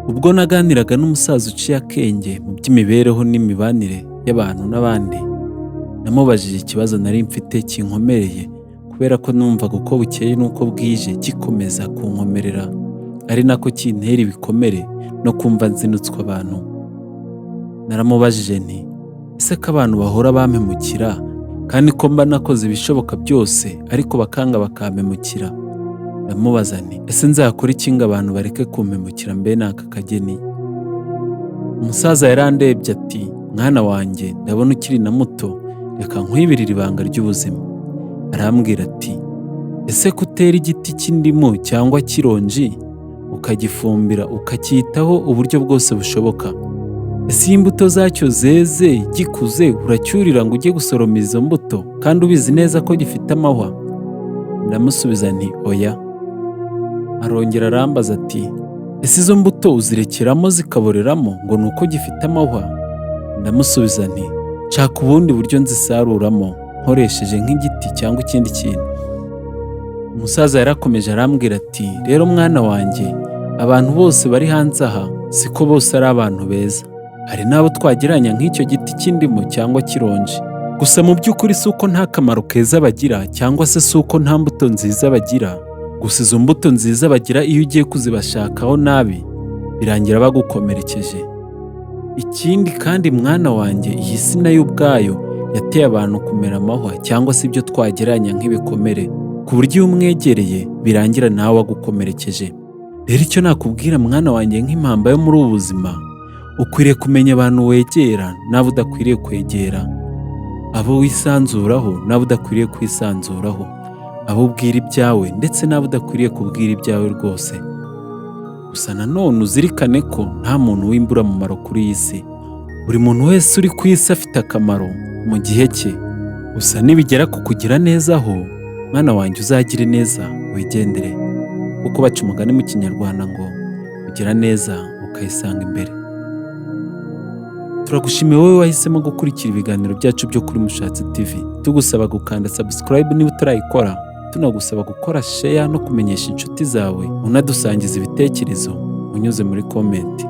Ubwo naganiraga n'umusaza uciye akenge mu by'imibereho n'imibanire y'abantu n'abandi, namubajije ikibazo nari mfite kinkomereye kubera ko numvaga uko bukeye n'uko bwije gikomeza kunkomerera, ari nako kintera ibikomere no kumva nzinutswe abantu. Naramubajije nti ese ko abantu bahora bampemukira kandi ko mba nakoze ibishoboka byose ariko bakanga bakampemukira? Ndamubaza nti ese nzakora iki ngo abantu bareke kumpemukira mbe n'aka kageni? Umusaza yarandebye ati mwana wanjye, ndabona ukiri na muto, reka nkwibirire ibanga ry'ubuzima. Arambwira ati ese ko utera igiti cy'indimu cyangwa cy'ironji ukagifumbira ukacyitaho uburyo bwose bushoboka, ese iyo imbuto zacyo zeze gikuze uracyurira ngo ujye gusoroma izo mbuto kandi ubizi neza ko gifite amahwa? Ndamusubiza nti oya. Arongera arambaza ati ese izo mbuto uzirekeramo zikaboreramo ngo ni uko gifite amahwa? Ndamusubiza nti nshaka ubundi buryo nzisaruramo nkoresheje nk'igiti cyangwa ikindi kintu. Umusaza yarakomeje arambwira ati rero mwana wanjye, abantu bose bari hanze aha siko bose ari abantu beza, hari n'abo twagereranya nk'icyo giti cy'indimu cyangwa cy'ironji. Gusa mu by'ukuri si uko nta kamaro keza bagira cyangwa se si uko nta mbuto nziza bagira, gusa izo mbuto nziza bagira iyo ugiye kuzibashakaho nabi birangira bagukomerekeje. Ikindi kandi mwana wanjye, iyi si nayo ubwayo yateye abantu kumera amahwa cyangwa se ibyo twagereranya nk'ibikomere, ku buryo iyo umwegereye birangira nawe wagukomerekeje. Rero icyo nakubwira mwana wanjye nk'impamba yo muri ubu buzima, ukwiriye kumenya abantu wegera n'abo udakwiriye kwegera, abo wisanzuraho n'abo udakwiriye kwisanzuraho, abo ubwira ibyawe ndetse n'abo udakwiriye kubwira ibyawe rwose. Gusa nanone uzirikane ko nta muntu w'imburamumaro kuri iyi si. Buri muntu wese uri ku isi afite akamaro mu gihe cye. Gusa nibigera ku kugira neza ho, mwana wanjye uzagire neza wigendere, kuko baca umugani mu Kinyarwanda ngo ugira neza ukayisanga imbere. Turagushimiye wowe wahisemo gukurikira ibiganiro byacu byo kuri Mushatsi TV. Tugusaba gukanda subscribe niba utarayikora, tunagusaba gukora share no kumenyesha inshuti zawe, unadusangiza ibitekerezo unyuze muri comment.